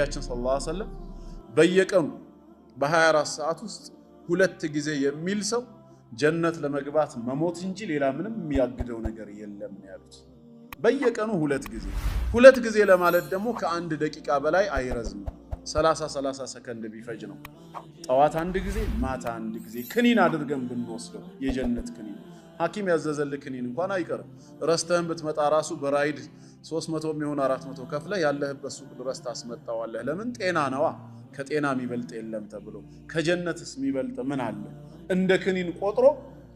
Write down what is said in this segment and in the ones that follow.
ነብያችን ሰለላሁ ዐለይሂ ወሰለም በየቀኑ በ24 ሰዓት ውስጥ ሁለት ጊዜ የሚል ሰው ጀነት ለመግባት መሞት እንጂ ሌላ ምንም የሚያግደው ነገር የለም ያሉት። በየቀኑ ሁለት ጊዜ ለማለት ደግሞ ከአንድ ደቂቃ በላይ አይረዝም። 30 ሰከንድ ቢፈጅ ነው። ጠዋት አንድ ጊዜ፣ ማታ አንድ ጊዜ ክኒን አድርገን ብንወስደው የጀነት ክኒን ሐኪም ያዘዘልህ ክኒን እንኳን አይቀርም። ረስተህን ብትመጣ ራሱ በራይድ 300 የሚሆን 400 ከፍለ ያለህበት ሱቅ ድረስ ታስመጣዋለህ። ለምን? ጤና ነዋ። ከጤና የሚበልጥ የለም ተብሎ ከጀነትስ የሚበልጥ ምን አለ? እንደ ክኒን ቆጥሮ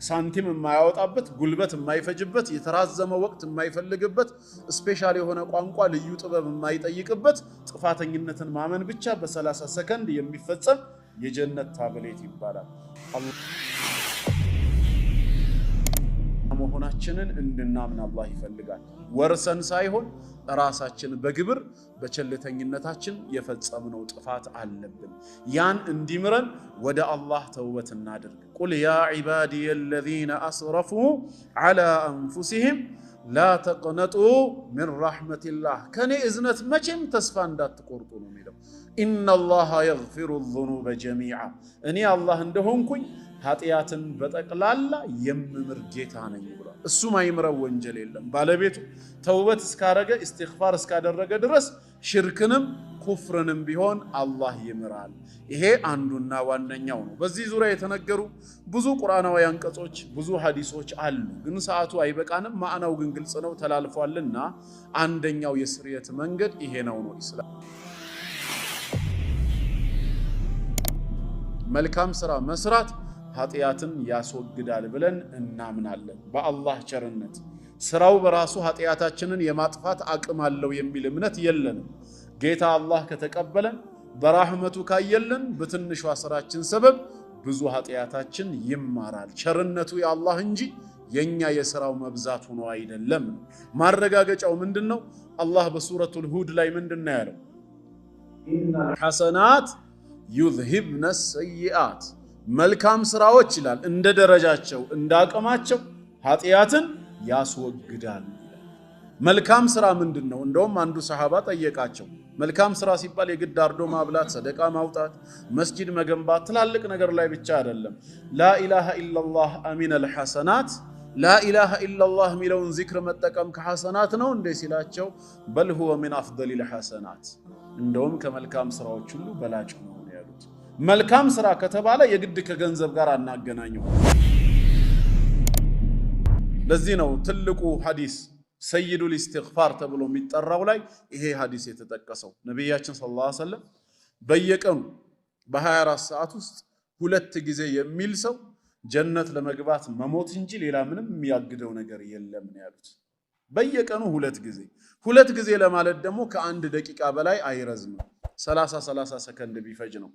ሳንቲም የማያወጣበት ጉልበት የማይፈጅበት የተራዘመ ወቅት የማይፈልግበት ስፔሻል የሆነ ቋንቋ ልዩ ጥበብ የማይጠይቅበት ጥፋተኝነትን ማመን ብቻ በ30 ሰከንድ የሚፈጸም የጀነት ታብሌት ይባላል። መሆናችንን እንድናምን አላህ ይፈልጋል። ወርሰን ሳይሆን ራሳችን በግብር በቸልተኝነታችን የፈጸምነው ጥፋት አለብን። ያን እንዲምረን ወደ አላህ ተውበት እናድርግ። ቁል ያ ዒባዲየ አለዚነ አስረፉ ዐላ አንፉሲሂም ላ ተቅነጡ ሚን ረሕመቲላህ፣ ከኔ እዝነት መቼም ተስፋ እንዳትቆርጡ ነው የሚለው። ኢነላሃ የግፊሩ ዙኑበ ጀሚዓ፣ እኔ አላህ እንደሆንኩኝ ኃጢአትን በጠቅላላ የምምር ጌታ ነኝ ብሏል። እሱ ማይምረው ወንጀል የለም። ባለቤቱ ተውበት እስካረገ ኢስቲግፋር እስካደረገ ድረስ ሽርክንም ኩፍርንም ቢሆን አላህ ይምራል። ይሄ አንዱና ዋነኛው ነው። በዚህ ዙሪያ የተነገሩ ብዙ ቁርአናዊ አንቀጾች፣ ብዙ ሐዲሶች አሉ። ግን ሰዓቱ አይበቃንም። ማዕናው ግን ግልጽ ነው፣ ተላልፏልና አንደኛው የስርየት መንገድ ይሄ ነው ኢስላም። መልካም ስራ መስራት ኃጢአትን ያስወግዳል ብለን እናምናለን። በአላህ ቸርነት ስራው በራሱ ኃጢአታችንን የማጥፋት አቅም አለው የሚል እምነት የለንም። ጌታ አላህ ከተቀበለን በራህመቱ ካየለን በትንሿ ስራችን ሰበብ ብዙ ኃጢአታችን ይማራል። ቸርነቱ የአላህ እንጂ የኛ የሥራው መብዛት ሆኖ አይደለም። ማረጋገጫው ምንድነው? አላህ በሱረቱል ሁድ ላይ ምንድነው ያለው? ኢነል ሐሰናት ዩዝሂብነ ሰይአት፣ መልካም ስራዎች ይላል እንደ ደረጃቸው እንደ አቅማቸው ኃጢአትን ያስወግዳል። መልካም ስራ ምንድነው? እንደውም አንዱ ሰሃባ ጠየቃቸው። መልካም ስራ ሲባል የግድ አርዶ ማብላት፣ ሰደቃ ማውጣት፣ መስጂድ መገንባት ትላልቅ ነገር ላይ ብቻ አይደለም። ላኢላሃ ኢላላህ አሚነል ሐሰናት፣ ላኢላሃ ኢላላህ ሚለውን ዚክር መጠቀም ከሐሰናት ነው እንዴ ሲላቸው፣ በል ሁወ ሚን አፍደሊል ሐሰናት፣ እንደውም ከመልካም ስራዎች ሁሉ በላጭ ነው ያሉት። መልካም ስራ ከተባለ የግድ ከገንዘብ ጋር አናገናኘው። ለዚህ ነው ትልቁ ሐዲስ ሰይዱል ኢስቲግፋር ተብሎ የሚጠራው ላይ ይሄ ሐዲስ የተጠቀሰው። ነብያችን ሰለላሁ ዐለይሂ ወሰለም በየቀኑ በ24 ሰዓት ውስጥ ሁለት ጊዜ የሚል ሰው ጀነት ለመግባት መሞት እንጂ ሌላ ምንም የሚያግደው ነገር የለም ያሉት። በየቀኑ ሁለት ጊዜ ለማለት ደግሞ ከአንድ ደቂቃ በላይ አይረዝምም። 30 ሰከንድ ቢፈጅ ነው።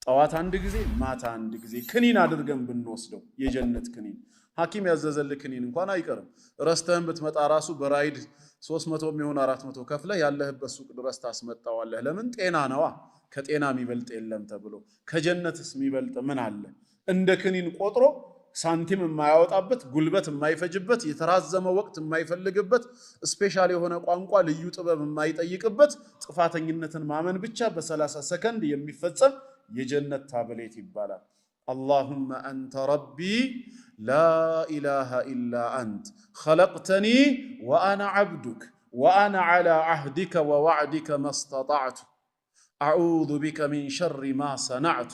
ጠዋት አንድ ጊዜ፣ ማታ አንድ ጊዜ ክኒን አድርገን ብንወስደው የጀነት ክኒን ሐኪም ያዘዘልህ ክኒን እንኳን አይቀርም። ረስተህን ብትመጣ ራሱ በራይድ 300 የሚሆን 400 ከፍለ ያለህበት ሱቅ ድረስ ታስመጣዋለህ። ለምን? ጤና ነዋ። ከጤና የሚበልጥ የለም ተብሎ ከጀነትስ የሚበልጥ ምን አለ? እንደ ክኒን ቆጥሮ ሳንቲም የማያወጣበት ጉልበት የማይፈጅበት የተራዘመ ወቅት የማይፈልግበት ስፔሻል የሆነ ቋንቋ ልዩ ጥበብ የማይጠይቅበት ጥፋተኝነትን ማመን ብቻ በ30 ሰከንድ የሚፈጸም የጀነት ታብሌት ይባላል። አላሁመ አንተ ረቢ ላ ኢላሃ ኢላ አንት ኸለቅተኒ ወአና ዐብዱክ ወአና ዐላ ዐህዲከ ወወዕዲከ መስተጣዕቱ አዑዙ ቢከ ሚን ሸሪ ማ ሰነዕቱ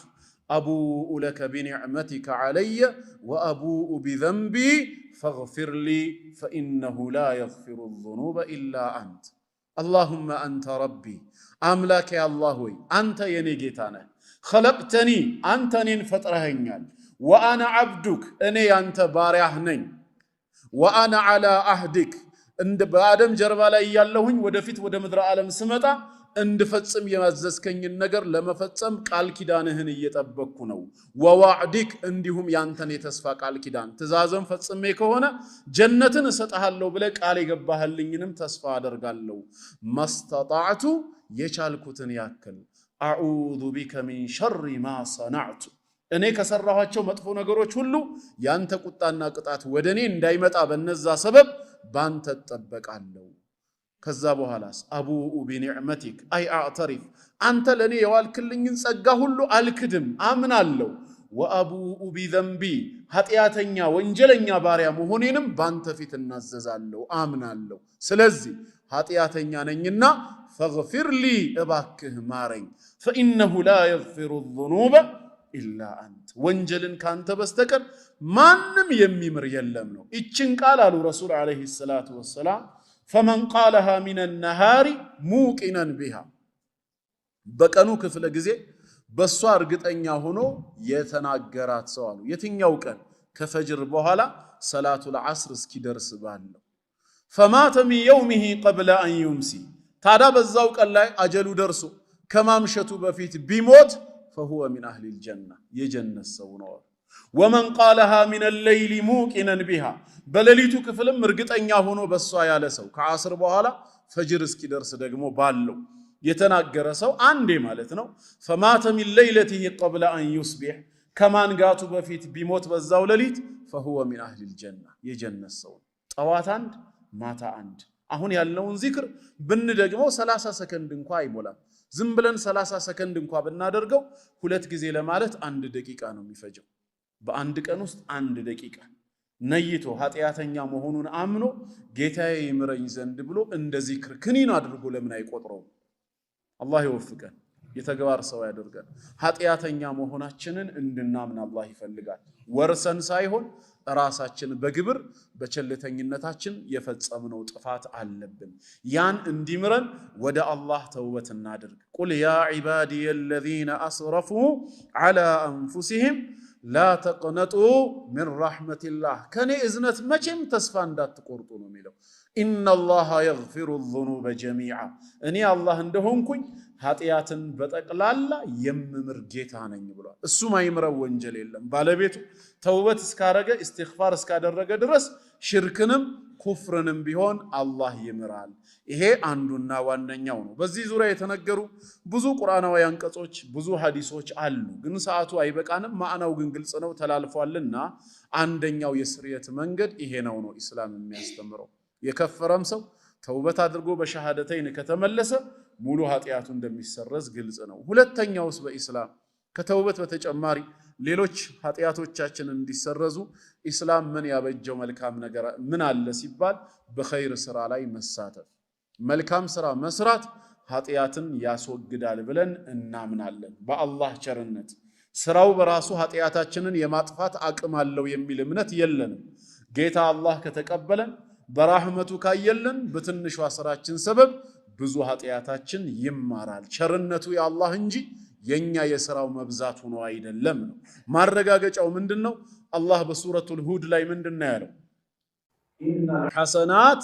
አቡኡ ለከ ቢኒዕመቲከ ዐለየ ወአቡኡ ቢዘንቢ ፈግፊር ሊ ፈኢነሁ ላ የግፊሩ ዙኑበ ኢላ አንት። አላሁመ አንተ ረቢ፣ አምላኬ አላህ ሆይ አንተ የኔ ጌታ ነህ። ኸለቅተኒ፣ አንተ እኔን ፈጥረኸኛል። ወአና ዐብዱክ፣ እኔ ያንተ ባሪያህ ነኝ። ወአና ዐላ ዐህዲክ፣ በአደም ጀርባ ላይ እያለሁኝ ወደፊት ወደ ምድረ ዓለም ስመጣ እንድፈጽም የማዘዝከኝን ነገር ለመፈጸም ቃል ኪዳንህን እየጠበቅኩ ነው። ወዋዕዲክ፣ እንዲሁም ያንተን የተስፋ ቃል ኪዳን ትእዛዝን ፈጽሜ ከሆነ ጀነትን እሰጥሃለሁ ብለህ ቃል የገባህልኝንም ተስፋ አደርጋለሁ። መስተጣዕቱ፣ የቻልኩትን ያክል። አዑዙ ቢከ ሚን ሸሪ ማ ሰነዕቱ፣ እኔ ከሰራኋቸው መጥፎ ነገሮች ሁሉ ያንተ ቁጣና ቅጣት ወደ እኔ እንዳይመጣ በነዛ ሰበብ ባንተ እጠበቃለሁ። ከዛ በኋላስ አቡኡ ቢኒዕመቲክ አይ አዕተሪፍ አንተ ለኔ የዋልክልኝን ጸጋ ሁሉ አልክድም አምናለሁ ወአቡኡ ቢዘንቢ ኃጢአተኛ ወንጀለኛ ባሪያ መሆኔንም ባንተ ፊት እናዘዛለሁ አምናለሁ ስለዚህ ኃጢአተኛ ነኝና ፈግፊር ሊ እባክህ ማረኝ ፈኢነሁ ላ የግፊሩ الذنوب ኢላ አንተ ወንጀልን ካንተ በስተቀር ማንም የሚምር የለም ነው እችን ቃል አሉ ረሱል አለይሂ ሰላቱ ወሰላም فمن قالها من النهار موقنا بها በቀኑ ክፍለ ጊዜ በሷ እርግጠኛ ሆኖ የተናገራት ሰው አሉ የትኛው ቀን ከፈጅር በኋላ ሰላቱል ዐስር እስኪደርስ ባለው فمات من يومه قبل ان يمسي ታዳ በዛው ቀን ላይ አጀሉ ደርሶ ከማምሸቱ በፊት ቢሞት فهو من اهل الجنه የጀነት ሰው ነው ومن قالها من الليل موقنا بها በሌሊቱ ክፍልም እርግጠኛ ሆኖ በሷ ያለ ሰው ከዐስር በኋላ ፈጅር እስኪደርስ ደግሞ ባለው የተናገረ ሰው አንዴ ማለት ነው فمات من ليلته قبل ان يصبح ከማን ጋቱ በፊት ቢሞት በዛው ሌሊት فهو من اهل الجنه የጀነት ሰው ጠዋት አንድ ማታ አንድ አሁን ያለውን ዚክር ብንደግመው 30 ሰከንድ እንኳን አይሞላም ዝም ብለን 30 ሰከንድ እንኳን ብናደርገው ሁለት ጊዜ ለማለት 1 ደቂቃ ነው የሚፈጀው በአንድ ቀን ውስጥ 1 ደቂቃ ነይቶ ኃጢአተኛ መሆኑን አምኖ ጌታዬ ይምረኝ ዘንድ ብሎ እንደ ዚክር ክኒን አድርጎ ለምን አይቆጥረው አላህ ይወፍቀን የተግባር ሰው ያደርገን ኃጢአተኛ መሆናችንን እንድናምን አላህ ይፈልጋል ወርሰን ሳይሆን ራሳችን በግብር በቸልተኝነታችን የፈጸምነው ጥፋት አለብን ያን እንዲምረን ወደ አላህ ተውበት እናድርግ ቁል ያ ዒባዲየ الذين اسرفوا على انفسهم لا تقنطوا من رحمة الله كان إذنت مچم تسفى እንዳትቆርጡ ነው የሚለው إن الله يغفر الذنوب جميعا እኔ አላህ እንደሆንኩኝ ኃጢአትን በጠቅላላ የምምር ጌታ ነኝ ብሏል እሱ ማይምረው ወንጀል የለም ባለቤቱ ተውበት እስካረገ ኢስቲግፋር እስካደረገ ድረስ ሽርክንም ኩፍርንም ቢሆን አላህ ይምራል ይሄ አንዱና ዋነኛው ነው በዚህ ዙሪያ የተነገሩ ብዙ ቁርአናዊ አንቀጾች ብዙ ሐዲሶች አሉ ግን ሰዓቱ አይበቃንም ማዕናው ግን ግልጽ ነው ተላልፏልና አንደኛው የስርየት መንገድ ይሄ ነው ኢስላም የሚያስተምረው የከፈረም ሰው ተውበት አድርጎ በሸሃደተይን ከተመለሰ ሙሉ ኃጢአቱ እንደሚሰረዝ ግልጽ ነው ሁለተኛውስ በኢስላም ከተውበት በተጨማሪ ሌሎች ኃጢአቶቻችን እንዲሰረዙ ኢስላም ምን ያበጀው መልካም ነገር ምን አለ ሲባል በኸይር ስራ ላይ መሳተፍ መልካም ስራ መስራት ኃጢአትን ያስወግዳል ብለን እናምናለን በአላህ ቸርነት ስራው በራሱ ኃጢአታችንን የማጥፋት አቅም አለው የሚል እምነት የለንም ጌታ አላህ ከተቀበለን በራህመቱ ካየለን በትንሿ ስራችን ሰበብ ብዙ ኃጢአታችን ይማራል ቸርነቱ የአላህ እንጂ የኛ የሥራው መብዛት ሆኖ አይደለም ነው ማረጋገጫው ምንድነው አላህ በሱረቱል ሁድ ላይ ምንድነው ያለው ኢነል ሐሰናት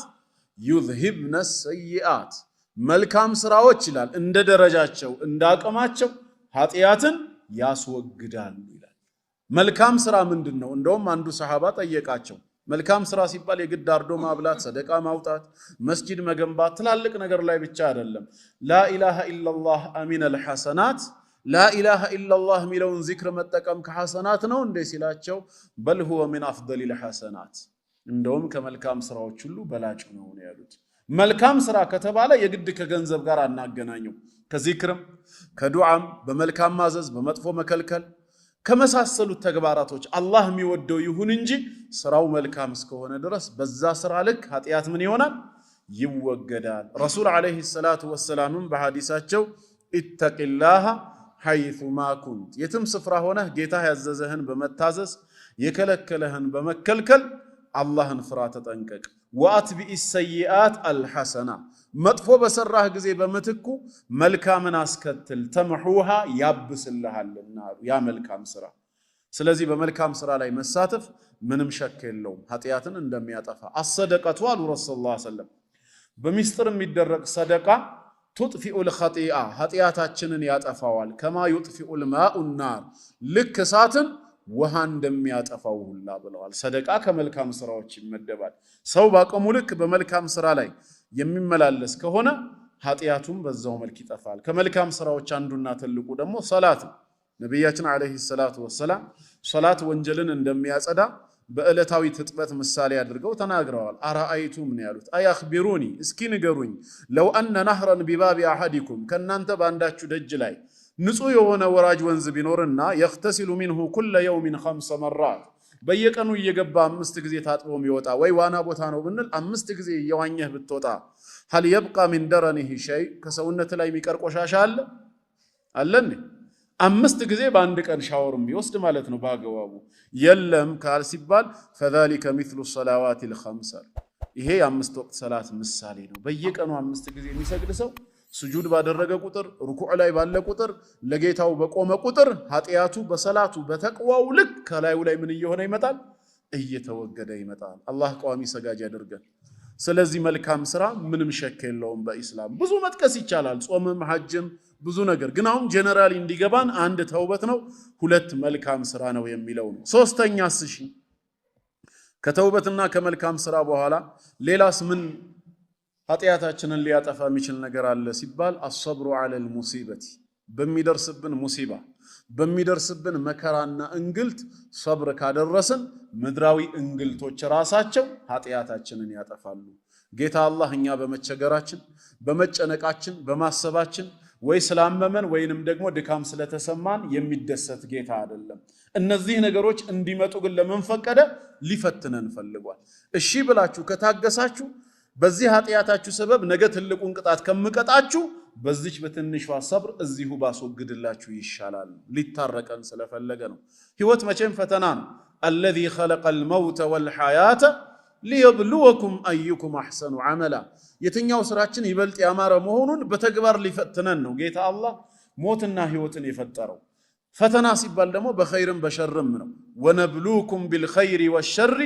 يذهبن السيئات መልካም ስራዎች ይላል እንደ ደረጃቸው እንደ አቅማቸው ኃጢአትን ያስወግዳሉ ይላል መልካም ስራ ምንድነው እንደውም አንዱ ሰሃባ ጠየቃቸው መልካም ስራ ሲባል የግድ አርዶ ማብላት ሰደቃ ማውጣት መስጂድ መገንባት ትላልቅ ነገር ላይ ብቻ አይደለም ላ ኢላሃ ኢላላህ አሚነል ሐሰናት ላ ኢላሃ ኢላላህ ሚለውን ዚክር መጠቀም ከሐሰናት ነው እንደ ሲላቸው በል ሁወ ሚን አፍደሊል ሐሰናት እንደውም ከመልካም ስራዎች ሁሉ በላጭ ነው ያሉት መልካም ስራ ከተባለ የግድ ከገንዘብ ጋር አናገናኘው ከዚክርም ከዱዓም በመልካም ማዘዝ በመጥፎ መከልከል ከመሳሰሉት ተግባራቶች አላህ የሚወደው ይሁን እንጂ ስራው መልካም እስከሆነ ድረስ በዛ ስራ ልክ ኃጢአት ምን ይሆናል ይወገዳል ረሱል አለይሂ ሰላቱ ወሰላም በሐዲሳቸው ኢተቂላህ ሐይቱማ ኩንት የትም ስፍራ ሆነህ ጌታ ያዘዘህን በመታዘዝ የከለከለህን በመከልከል አላህን ፍራ ተጠንቀቅ ወአትቢኢ ሰይአት አልሐሰና መጥፎ በሰራህ ጊዜ በመትኩ መልካምን አስከትል ተምሁሃ ያብስልሃልና ያ መልካም ስራ ስለዚህ በመልካም ስራ ላይ መሳተፍ ምንም ሸክ የለውም ኃጢአትን እንደሚያጠፋ አሰደቀቱ አሉ ረሱላህ ሰለላሁ ዐለይሂ ወሰለም በሚስጥር የሚደረግ ሰደቃ تطفئ الخطيئة ኃጢአታችንን ያጠፋዋል ከማ يطفئ الماء النار ልክ እሳትን ውሃ እንደሚያጠፋው ሁላ ብለዋል ሰደቃ ከመልካም ስራዎች ይመደባል ሰው ባቀሙ ልክ በመልካም ስራ ላይ የሚመላለስ ከሆነ ኃጢአቱም በዛው መልክ ይጠፋል ከመልካም ስራዎች አንዱና ትልቁ ደግሞ ሰላት ነብያችን አለይሂ ሰላቱ ወሰላም ሶላት ወንጀልን እንደሚያጸዳ በዕለታዊ ትጥበት ምሳሌ አድርገው ተናግረዋል። አራአይቱም ነው ያሉት። አያኽቢሩኒ እስኪ ንገሩኝ፣ ለው አነ ነህረን ቢባቢ አሐዲኩም ከናንተ ባንዳችሁ ደጅ ላይ ንጹህ የሆነ ወራጅ ወንዝ ቢኖርና የኽተሲሉ ሚንሁ ኩለ የውሚን 5 መራት በየቀኑ እየገባ 5 ጊዜ ታጥቦ የሚወጣ ወይ ዋና ቦታ ነው ብንል 5 ጊዜ እየዋኘህ ብትወጣ ሀል የብቃ ሚን ደረኒሂ ሸይ ከሰውነት ላይ የሚቀር ቆሻሻ አለ እንዴ? 5 ጊዜ በአንድ ቀን ሻወርም ቢወስድ ማለት ነው ባገባቡ የለም ካል ሲባል ፈዛሊከ ሚስሉ ሰላዋቲል ኸምስ ይሄ የ5 ወቅት ሰላት ምሳሌ ነው። በየቀኑ 5 ጊዜ የሚሰግድ ሰው ስጁድ ባደረገ ቁጥር ሩኩዕ ላይ ባለ ቁጥር ለጌታው በቆመ ቁጥር ኃጢያቱ በሰላቱ በተቅዋው ልክ ከላዩ ላይ ምን እየሆነ ይመጣል? እየተወገደ ይመጣል። አላህ ቋሚ ሰጋጅ ያደርገን። ስለዚህ መልካም ስራ ምንም ሸክ የለውም። በኢስላም ብዙ መጥቀስ ይቻላል፣ ጾምም ሐጅም ብዙ ነገር። ግን አሁን ጀነራሊ እንዲገባን አንድ ተውበት ነው፣ 2 መልካም ስራ ነው የሚለው ነው። ሶስተኛስ እሺ ከተውበትና ከመልካም ስራ በኋላ ሌላስ ምን ኃጢያታችንን ሊያጠፋ የሚችል ነገር አለ ሲባል አስሰብሩ ዐለል ሙሲበቲ በሚደርስብን ሙሲባ በሚደርስብን መከራና እንግልት ሰብር ካደረስን ምድራዊ እንግልቶች ራሳቸው ኃጢያታችንን ያጠፋሉ። ጌታ አላህ እኛ በመቸገራችን በመጨነቃችን በማሰባችን ወይ ስላመመን ወይንም ደግሞ ድካም ስለተሰማን የሚደሰት ጌታ አይደለም። እነዚህ ነገሮች እንዲመጡ ግን ለምን ፈቀደ? ሊፈትነን ፈልጓል። እሺ ብላችሁ ከታገሳችሁ በዚህ ኃጢያታችሁ ሰበብ ነገ ትልቁን ቅጣት ከምቀጣችሁ በዚች በትንሿ ሰብር እዚሁ ባስወግድላችሁ ይሻላል። ሊታረቀን ስለፈለገ ነው። ህይወት መቼም ፈተና ነው። አለዚ ኸለቀል መውተ ወልሐያተ ሊየብሉወኩም አዩኩም አሕሰኑ ዐመላ የትኛው ስራችን ይበልጥ ያማረ መሆኑን በተግባር ሊፈትነን ነው ጌታ አላህ ሞትና ህይወትን የፈጠረው። ፈተና ሲባል ደግሞ በኸይርም በሸርም ነው። ወነብሉኩም ቢልኸይሪ ወሸሪ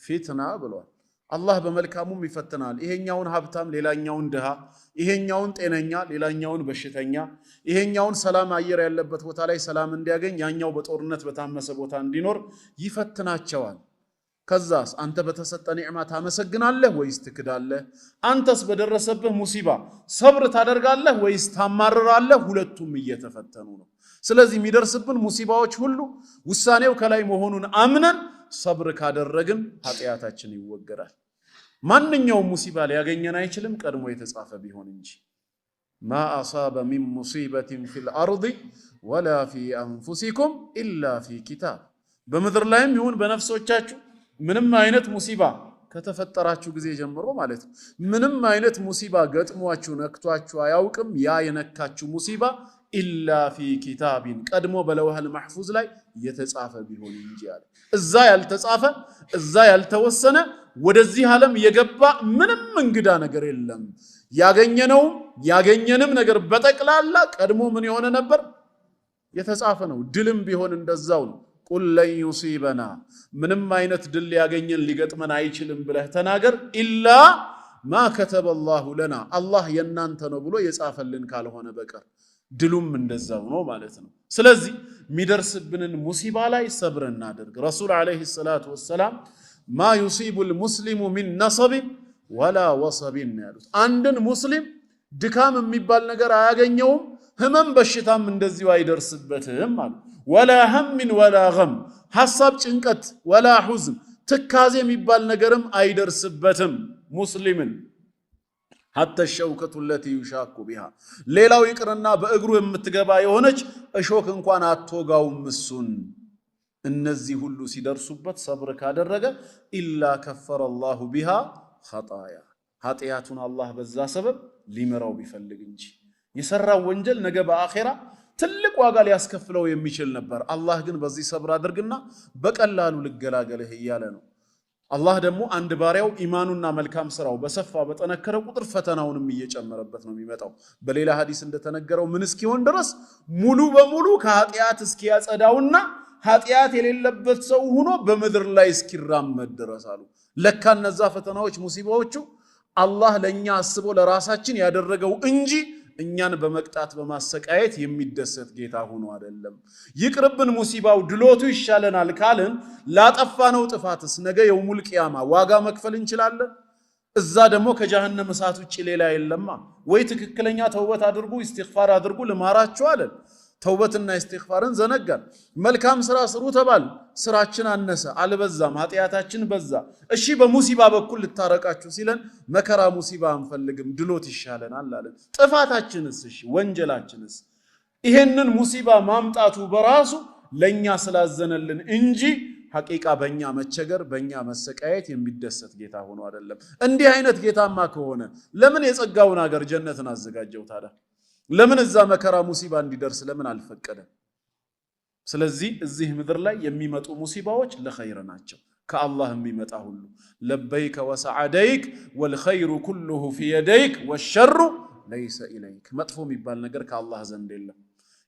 ፊትና ብሏል። አላህ በመልካሙም ይፈትናል። ይሄኛውን ሀብታም ሌላኛውን ድሃ፣ ይሄኛውን ጤነኛ ሌላኛውን በሽተኛ፣ ይሄኛውን ሰላም አየር ያለበት ቦታ ላይ ሰላም እንዲያገኝ ያኛው በጦርነት በታመሰ ቦታ እንዲኖር ይፈትናቸዋል። ከዛስ አንተ በተሰጠ ኒዕማ ታመሰግናለህ ወይስ ትክዳለህ? አንተስ በደረሰብህ ሙሲባ ሰብር ታደርጋለህ ወይስ ታማርራለህ? ሁለቱም እየተፈተኑ ነው። ስለዚህ የሚደርስብን ሙሲባዎች ሁሉ ውሳኔው ከላይ መሆኑን አምነን ሰብር ካደረግን ኃጢያታችን ይወገዳል። ማንኛውም ሙሲባ ሊያገኘን አይችልም ቀድሞ የተጻፈ ቢሆን እንጂ ማ አሳበ ሚን ሙሲበትን ፊል አርድ ወላ ፊ አንፉሲኩም ኢላ ፊ ኪታብ በምድር ላይም ይሁን በነፍሶቻችሁ ምንም አይነት ሙሲባ ከተፈጠራችሁ ጊዜ ጀምሮ ማለት ነው ምንም አይነት ሙሲባ ገጥሟችሁ ነክቷችሁ አያውቅም። ያ የነካችሁ ሙሲባ ኢላ ፊ ኪታቢን ቀድሞ በለውሐል መሕፉዝ ላይ የተጻፈ ቢሆን እንጂ አለ። እዛ ያልተጻፈ እዛ ያልተወሰነ ወደዚህ ዓለም የገባ ምንም እንግዳ ነገር የለም። ያገኘንም ነገር በጠቅላላ ቀድሞ ምን የሆነ ነበር? የተጻፈ ነው። ድልም ቢሆን እንደዛው ነው። ቁል ለን ዩሲበና ምንም አይነት ድል ያገኘን ሊገጥመን አይችልም ብለህ ተናገር። ኢላ ማ ከተበላሁ ለና አላህ የናንተ ነው ብሎ የጻፈልን ካልሆነ በቀር ድሉም እንደዛው ነው ማለት ነው። ስለዚህ የሚደርስብንን ሙሲባ ላይ ሰብር እናድርግ። ረሱል አለይሂ ሰላቱ ወሰላም ማ ዩሲቡል ሙስሊሙ ሚን ነሰቢን ወላ ወሰቢን ያሉት አንድን ሙስሊም ድካም የሚባል ነገር አያገኘውም፣ ህመም በሽታም እንደዚሁ አይደርስበትም ማለት ወላ ሀምን ወላ ገም ሐሳብ ጭንቀት ወላ ሑዝን ትካዜ የሚባል ነገርም አይደርስበትም ሙስሊምን ሐታ ሸውከቱ ለቲ ይሻኩ ቢሃ ሌላው ይቅርና በእግሩ የምትገባ የሆነች እሾክ እንኳን አትወጋውም እሱን። እነዚህ ሁሉ ሲደርሱበት ሰብር ካደረገ ኢላ ከፈረ አላሁ ቢሃ ኸጣያ ኃጢያቱን አላህ በዛ ሰበብ ሊመራው ቢፈልግ እንጂ የሰራው ወንጀል ነገ በአኺራ ትልቅ ዋጋ ሊያስከፍለው የሚችል ነበር። አላህ ግን በዚህ ሰብር አድርግና በቀላሉ ልገላገልህ እያለ ነው። አላህ ደግሞ አንድ ባሪያው ኢማኑና መልካም ስራው በሰፋ በጠነከረ ቁጥር ፈተናውንም እየጨመረበት ነው የሚመጣው። በሌላ ሐዲስ እንደተነገረው ምን እስኪሆን ድረስ ሙሉ በሙሉ ከኃጢያት እስኪያጸዳውና ኃጢያት የሌለበት ሰው ሆኖ በምድር ላይ እስኪራመድ ድረስ አሉ። ለካ እነዛ ፈተናዎች ሙሲባዎቹ አላህ ለኛ አስቦ ለራሳችን ያደረገው እንጂ እኛን በመቅጣት በማሰቃየት የሚደሰት ጌታ ሆኖ አይደለም። ይቅርብን ሙሲባው ድሎቱ ይሻለናል ካልን ላጠፋነው ጥፋትስ ነገ የውሙል ቂያማ ዋጋ መክፈል እንችላለን? እዛ ደግሞ ከጀሃነም እሳት ውጪ ሌላ የለማ። ወይ ትክክለኛ ተውበት አድርጉ ኢስቲግፋር አድርጉ ልማራችሁ አለን። ተውበትና ኢስቲግፋርን ዘነጋን። መልካም ስራ ስሩ ተባል፣ ስራችን አነሰ አልበዛም፣ ኃጢአታችን በዛ። እሺ በሙሲባ በኩል ልታረቃችሁ ሲለን መከራ ሙሲባ አንፈልግም ድሎት ይሻለናል አለን። ጥፋታችንስ እሺ ወንጀላችንስ ይሄንን ሙሲባ ማምጣቱ በራሱ ለኛ ስላዘነልን እንጂ ሐቂቃ በእኛ መቸገር በእኛ መሰቃየት የሚደሰት ጌታ ሆኖ አይደለም። እንዲህ አይነት ጌታማ ከሆነ ለምን የጸጋውን ሀገር ጀነትን አዘጋጀው ታዲያ? ለምን እዛ መከራ ሙሲባ እንዲደርስ ለምን አልፈቀደ? ስለዚህ እዚህ ምድር ላይ የሚመጡ ሙሲባዎች ለኸይር ናቸው። ከአላህ የሚመጣ ሁሉ ለበይከ ወሰዓደይክ ወልኸይሩ ኩሉሁ ፊ የደይክ ወሸሩ ለይሰ ኢለይክ። መጥፎ የሚባል ነገር ከአላህ ዘንድ የለም።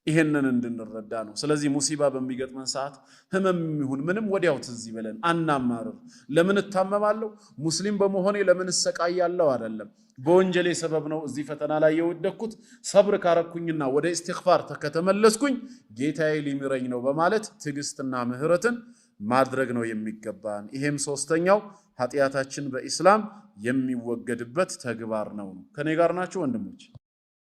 ይሄንን እንድንረዳ ነው። ስለዚህ ሙሲባ በሚገጥመን ሰዓት ህመም ይሁን ምንም ወዲያው ትዝ ይበለን፣ አናማርር። ለምን እታመማለሁ ሙስሊም በመሆኔ ለምን እሰቃያለሁ አይደለም። በወንጀሌ ሰበብ ነው እዚህ ፈተና ላይ የወደኩት። ሰብር ካረኩኝና ወደ ኢስቲግፋር ከተመለስኩኝ ጌታዬ ሊምረኝ ነው በማለት ትዕግስትና ምህረትን ማድረግ ነው የሚገባን። ይሄም ሶስተኛው ኃጢአታችን በኢስላም የሚወገድበት ተግባር ነው። ከኔ ጋር ናችሁ ወንድሞች?